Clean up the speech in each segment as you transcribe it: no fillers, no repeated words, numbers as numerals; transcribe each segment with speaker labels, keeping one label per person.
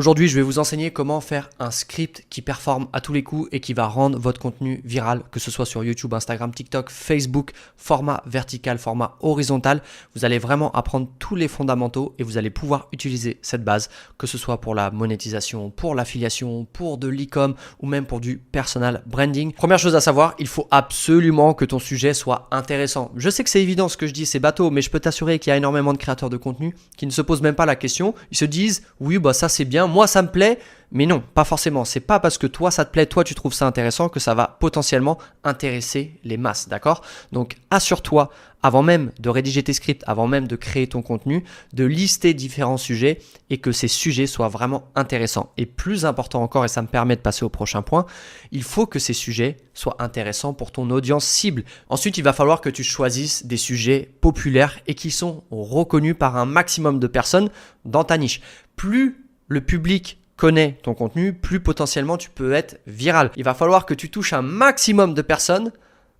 Speaker 1: Aujourd'hui, je vais vous enseigner comment faire un script qui performe à tous les coups et qui va rendre votre contenu viral, que ce soit sur YouTube, Instagram, TikTok, Facebook, format vertical, format horizontal. Vous allez vraiment apprendre tous les fondamentaux et vous allez pouvoir utiliser cette base, que ce soit pour la monétisation, pour l'affiliation, pour de l'e-com ou même pour du personal branding. Première chose à savoir, il faut absolument que ton sujet soit intéressant. Je sais que c'est évident ce que je dis, c'est bateau, mais je peux t'assurer qu'il y a énormément de créateurs de contenu qui ne se posent même pas la question. Ils se disent, oui, bah ça c'est bien, moi ça me plaît, mais non, pas forcément. C'est pas parce que toi ça te plaît, toi tu trouves ça intéressant que ça va potentiellement intéresser les masses, d'accord? Donc assure-toi, avant même de rédiger tes scripts, avant même de créer ton contenu, de lister différents sujets et que ces sujets soient vraiment intéressants. Et plus important encore, et ça me permet de passer au prochain point, il faut que ces sujets soient intéressants pour ton audience cible. Ensuite, il va falloir que tu choisisses des sujets populaires et qui sont reconnus par un maximum de personnes dans ta niche. Plus le public connaît ton contenu, plus potentiellement tu peux être viral. Il va falloir que tu touches un maximum de personnes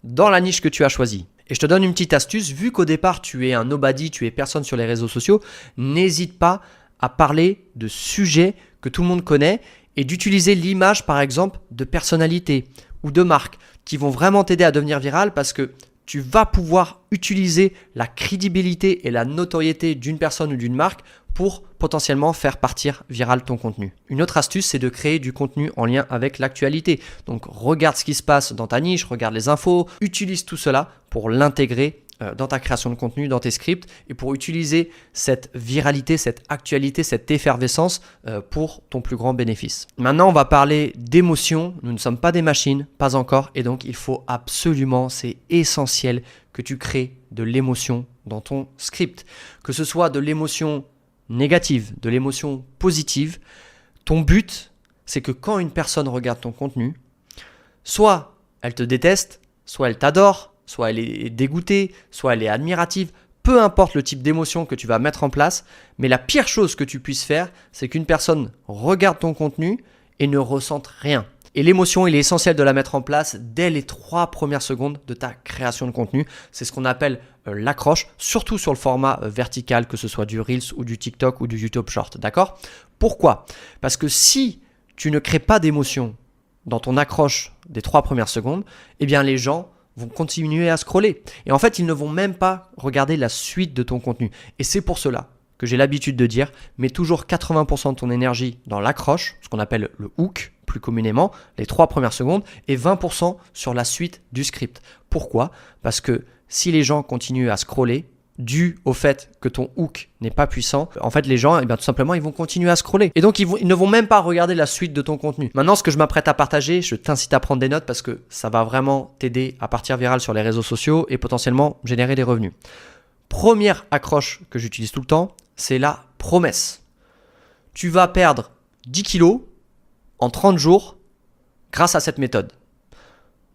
Speaker 1: dans la niche que tu as choisie. Et je te donne une petite astuce, vu qu'au départ tu es un nobody, tu es personne sur les réseaux sociaux, n'hésite pas à parler de sujets que tout le monde connaît et d'utiliser l'image par exemple de personnalités ou de marques qui vont vraiment t'aider à devenir viral parce que tu vas pouvoir utiliser la crédibilité et la notoriété d'une personne ou d'une marque pour potentiellement faire partir viral ton contenu. Une autre astuce, c'est de créer du contenu en lien avec l'actualité. Donc regarde ce qui se passe dans ta niche, regarde les infos, utilise tout cela pour l'intégrer dans ta création de contenu, dans tes scripts et pour utiliser cette viralité, cette actualité, cette effervescence pour ton plus grand bénéfice. Maintenant, on va parler d'émotion. Nous ne sommes pas des machines, pas encore, et donc il faut absolument, c'est essentiel que tu crées de l'émotion dans ton script. Que ce soit de l'émotion négative, de l'émotion positive, ton but, c'est que quand une personne regarde ton contenu, soit elle te déteste, soit elle t'adore, soit elle est dégoûtée, soit elle est admirative, peu importe le type d'émotion que tu vas mettre en place, mais la pire chose que tu puisses faire, c'est qu'une personne regarde ton contenu et ne ressente rien. Et l'émotion, il est essentiel de la mettre en place dès les 3 premières secondes de ta création de contenu. C'est ce qu'on appelle l'accroche, surtout sur le format vertical, que ce soit du Reels ou du TikTok ou du YouTube Short. D'accord? Pourquoi? Parce que si tu ne crées pas d'émotion dans ton accroche des 3 premières secondes, eh bien les gens vont continuer à scroller. Et en fait, ils ne vont même pas regarder la suite de ton contenu. Et c'est pour cela que j'ai l'habitude de dire, mets toujours 80% de ton énergie dans l'accroche, ce qu'on appelle le hook, plus communément, les 3 premières secondes, et 20% sur la suite du script. Pourquoi? Parce que si les gens continuent à scroller, dû au fait que ton hook n'est pas puissant, en fait les gens, tout simplement, ils vont continuer à scroller. Et donc ils ne vont même pas regarder la suite de ton contenu. Maintenant, ce que je m'apprête à partager, je t'incite à prendre des notes parce que ça va vraiment t'aider à partir viral sur les réseaux sociaux et potentiellement générer des revenus. Première accroche que j'utilise tout le temps, c'est la promesse. Tu vas perdre 10 kilos en 30 jours grâce à cette méthode.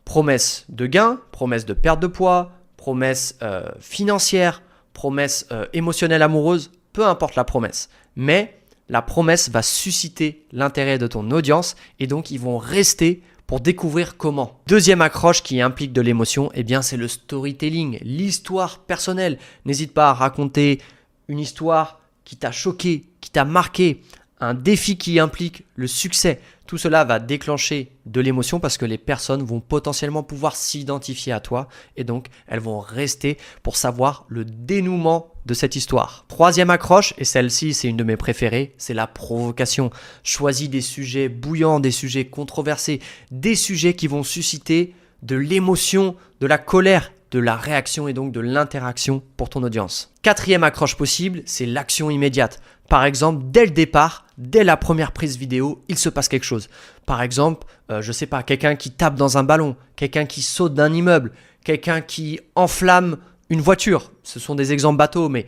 Speaker 1: Promesse de gain, promesse de perte de poids, promesse financière, promesse émotionnelle amoureuse, peu importe la promesse. Mais la promesse va susciter l'intérêt de ton audience et donc ils vont rester pour découvrir comment. Deuxième accroche qui implique de l'émotion, eh bien c'est le storytelling, l'histoire personnelle. N'hésite pas à raconter une histoire qui t'a choqué, qui t'a marqué, un défi qui implique le succès. Tout cela va déclencher de l'émotion parce que les personnes vont potentiellement pouvoir s'identifier à toi et donc elles vont rester pour savoir le dénouement de cette histoire. Troisième accroche, et celle-ci c'est une de mes préférées, c'est la provocation. Choisis des sujets bouillants, des sujets controversés, des sujets qui vont susciter de l'émotion, de la colère, de la réaction et donc de l'interaction pour ton audience. Quatrième accroche possible, c'est l'action immédiate. Par exemple, dès le départ, dès la première prise vidéo, il se passe quelque chose. Par exemple, je sais pas, quelqu'un qui tape dans un ballon, quelqu'un qui saute d'un immeuble, quelqu'un qui enflamme une voiture. Ce sont des exemples bateaux, mais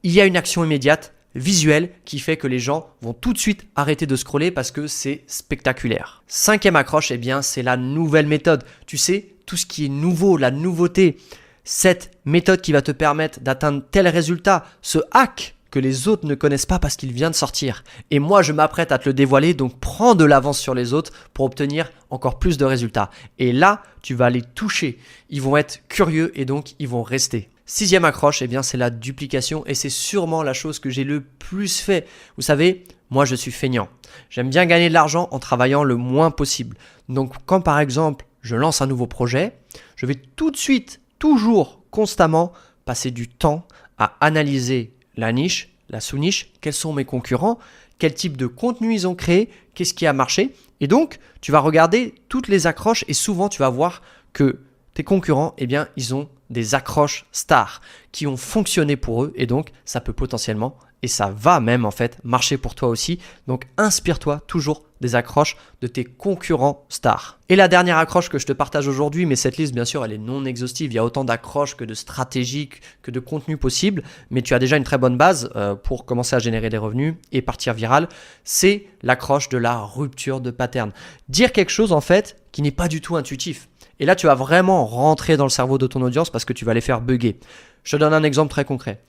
Speaker 1: il y a une action immédiate, visuelle, qui fait que les gens vont tout de suite arrêter de scroller parce que c'est spectaculaire. Cinquième accroche, eh bien, c'est la nouvelle méthode. Tu sais, tout ce qui est nouveau, la nouveauté, cette méthode qui va te permettre d'atteindre tel résultat, ce hack que les autres ne connaissent pas parce qu'il vient de sortir. Et moi, je m'apprête à te le dévoiler, donc prends de l'avance sur les autres pour obtenir encore plus de résultats. Et là, tu vas les toucher. Ils vont être curieux et donc ils vont rester. Sixième accroche, eh bien, c'est la duplication et c'est sûrement la chose que j'ai le plus fait. Vous savez, moi, je suis feignant. J'aime bien gagner de l'argent en travaillant le moins possible. Donc, quand par exemple, je lance un nouveau projet, je vais tout de suite, toujours, constamment, passer du temps à analyser la niche, la sous-niche, quels sont mes concurrents, quel type de contenu ils ont créé, qu'est-ce qui a marché. Et donc, tu vas regarder toutes les accroches et souvent, tu vas voir que tes concurrents, eh bien, ils ont des accroches stars qui ont fonctionné pour eux et donc ça peut potentiellement et ça va même en fait marcher pour toi aussi. Donc inspire-toi toujours des accroches de tes concurrents stars. Et la dernière accroche que je te partage aujourd'hui, mais cette liste bien sûr elle est non exhaustive, il y a autant d'accroches que de stratégies, que de contenu possible, mais tu as déjà une très bonne base pour commencer à générer des revenus et partir viral, c'est l'accroche de la rupture de pattern. Dire quelque chose en fait qui n'est pas du tout intuitif. Et là, tu vas vraiment rentrer dans le cerveau de ton audience parce que tu vas les faire bugger. Je te donne un exemple très concret.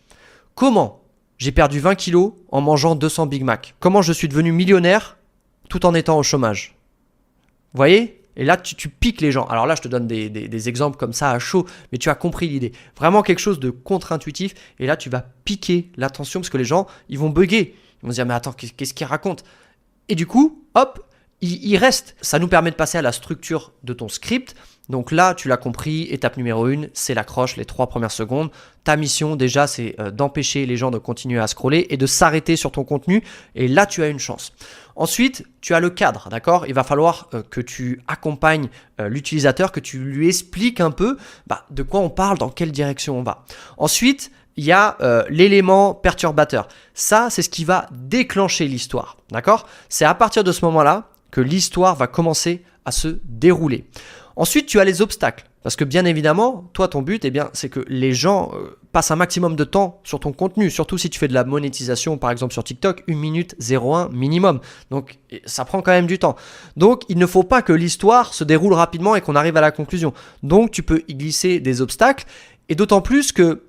Speaker 1: Comment j'ai perdu 20 kilos en mangeant 200 Big Mac? Comment je suis devenu millionnaire tout en étant au chômage? Vous voyez? Et là, tu piques les gens. Alors là, je te donne des exemples comme ça à chaud, mais tu as compris l'idée. Vraiment quelque chose de contre-intuitif. Et là, tu vas piquer l'attention parce que les gens, ils vont bugger. Ils vont se dire, mais attends, qu'est-ce qu'il raconte? Et du coup, hop, il reste. Ça nous permet de passer à la structure de ton script. Donc là, tu l'as compris, étape numéro 1, c'est l'accroche, les 3 premières secondes. Ta mission déjà, c'est d'empêcher les gens de continuer à scroller et de s'arrêter sur ton contenu. Et là, tu as une chance. Ensuite, tu as le cadre, d'accord? Il va falloir que tu accompagnes l'utilisateur, que tu lui expliques un peu de quoi on parle, dans quelle direction on va. Ensuite, il y a l'élément perturbateur. Ça, c'est ce qui va déclencher l'histoire, d'accord? C'est à partir de ce moment-là que l'histoire va commencer à se dérouler. Ensuite, tu as les obstacles. Parce que bien évidemment, toi, ton but, c'est que les gens passent un maximum de temps sur ton contenu. Surtout si tu fais de la monétisation, par exemple sur TikTok, 1 minute 01 minimum. Donc, ça prend quand même du temps. Donc, il ne faut pas que l'histoire se déroule rapidement et qu'on arrive à la conclusion. Donc, tu peux y glisser des obstacles. Et d'autant plus que,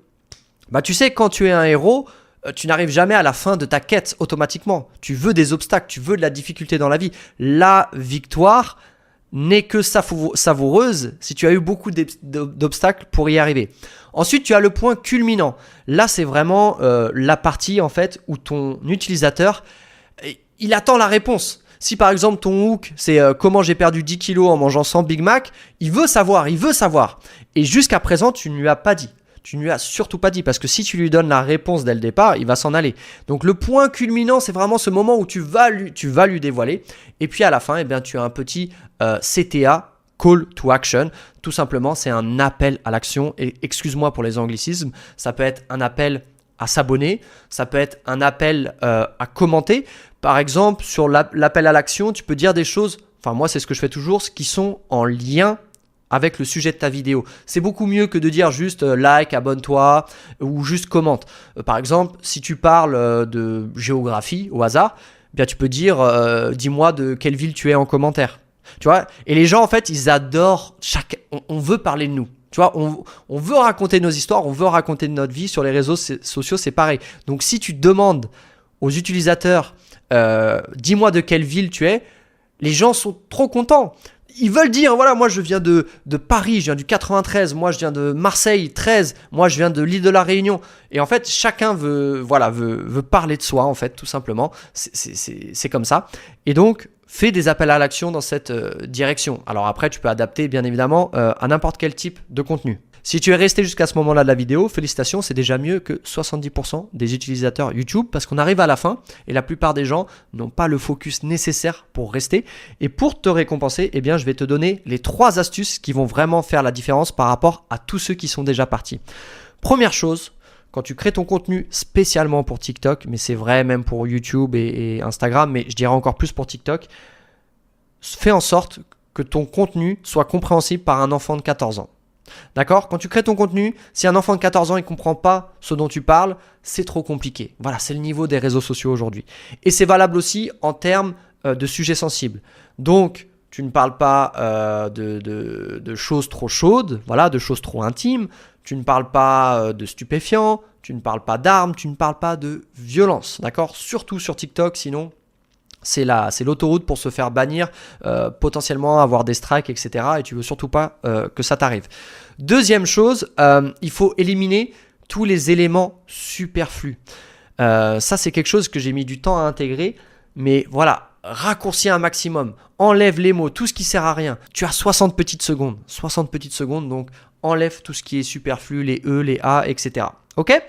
Speaker 1: tu sais, quand tu es un héros, tu n'arrives jamais à la fin de ta quête automatiquement. Tu veux des obstacles, tu veux de la difficulté dans la vie. La victoire n'est que savoureuse si tu as eu beaucoup d'obstacles pour y arriver. Ensuite, tu as le point culminant. Là, c'est vraiment la partie en fait où ton utilisateur, il attend la réponse. Si par exemple ton hook, c'est comment j'ai perdu 10 kilos en mangeant 100 Big Mac, il veut savoir. Et jusqu'à présent, tu ne lui as pas dit. Tu ne lui as surtout pas dit parce que si tu lui donnes la réponse dès le départ, il va s'en aller. Donc le point culminant, c'est vraiment ce moment où tu vas lui dévoiler. Et puis à la fin, tu as un petit CTA, Call to Action. Tout simplement, c'est un appel à l'action. Et excuse-moi pour les anglicismes, ça peut être un appel à s'abonner, ça peut être un appel à commenter. Par exemple, sur l'appel à l'action, tu peux dire des choses, moi c'est ce que je fais toujours, qui sont en lien avec le sujet de ta vidéo. C'est beaucoup mieux que de dire juste like, abonne-toi ou juste commente. Par exemple, si tu parles de géographie au hasard, tu peux dire dis-moi de quelle ville tu es en commentaire. Tu vois? Et les gens en fait, ils adorent on veut parler de nous. Tu vois, on veut raconter nos histoires, on veut raconter notre vie sur les réseaux sociaux, c'est pareil. Donc si tu demandes aux utilisateurs dis-moi de quelle ville tu es, les gens sont trop contents. Ils veulent dire, voilà, moi je viens de Paris, je viens du 93, moi je viens de Marseille 13, moi je viens de l'île de la Réunion. Et en fait, chacun veut parler de soi, en fait, tout simplement. C'est comme ça. Et donc, fais des appels à l'action dans cette direction. Alors après, tu peux adapter, bien évidemment, à n'importe quel type de contenu. Si tu es resté jusqu'à ce moment-là de la vidéo, félicitations, c'est déjà mieux que 70% des utilisateurs YouTube parce qu'on arrive à la fin et la plupart des gens n'ont pas le focus nécessaire pour rester. Et pour te récompenser, je vais te donner les 3 astuces qui vont vraiment faire la différence par rapport à tous ceux qui sont déjà partis. Première chose, quand tu crées ton contenu spécialement pour TikTok, mais c'est vrai même pour YouTube et Instagram, mais je dirais encore plus pour TikTok, fais en sorte que ton contenu soit compréhensible par un enfant de 14 ans. D'accord? Quand tu crées ton contenu, si un enfant de 14 ans ne comprend pas ce dont tu parles, c'est trop compliqué. Voilà, c'est le niveau des réseaux sociaux aujourd'hui. Et c'est valable aussi en termes de sujets sensibles. Donc, tu ne parles pas de choses trop chaudes, voilà, de choses trop intimes. Tu ne parles pas de stupéfiants, tu ne parles pas d'armes, tu ne parles pas de violence. D'accord? Surtout sur TikTok, sinon c'est l'autoroute pour se faire bannir, potentiellement avoir des strikes, etc. Et tu veux surtout pas que ça t'arrive. Deuxième chose, il faut éliminer tous les éléments superflus. Ça, c'est quelque chose que j'ai mis du temps à intégrer, mais voilà, raccourcis un maximum, enlève les mots, tout ce qui sert à rien. Tu as 60 petites secondes, donc enlève tout ce qui est superflu, les E, les A, etc. Ok ?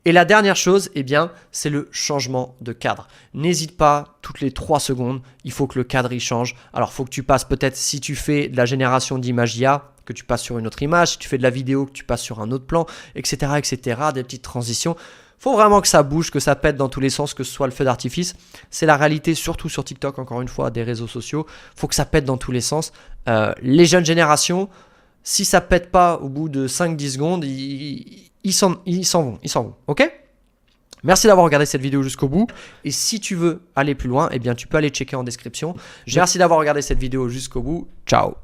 Speaker 1: Et la dernière chose, eh bien, c'est le changement de cadre. N'hésite pas, toutes les 3 secondes, il faut que le cadre y change. Alors, il faut que tu passes peut-être, si tu fais de la génération d'images IA, que tu passes sur une autre image, si tu fais de la vidéo, que tu passes sur un autre plan, etc., des petites transitions. Il faut vraiment que ça bouge, que ça pète dans tous les sens, que ce soit le feu d'artifice. C'est la réalité, surtout sur TikTok, encore une fois, des réseaux sociaux. Il faut que ça pète dans tous les sens. Les jeunes générations, si ça pète pas au bout de 5-10 secondes, ils s'en vont. Ok ? Merci d'avoir regardé cette vidéo jusqu'au bout. Et si tu veux aller plus loin, eh bien, tu peux aller checker en description. Merci d'avoir regardé cette vidéo jusqu'au bout. Ciao.